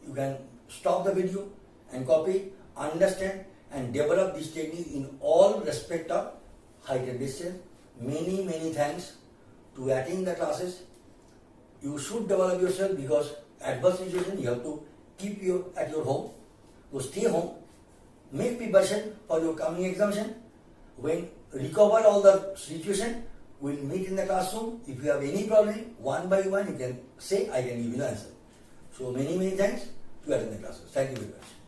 you can stop the video and copy it, understand and develop this technique in all respect of height and distance. Many thanks to attend the classes. You should develop yourself because adverse situation you have to keep at your home. So stay home, make preparation for your coming examination. When recover all the situation, we'll meet in the classroom. If you have any problem, one by one you can say, I can give you the answer. So many thanks to attend the classes. Thank you very much.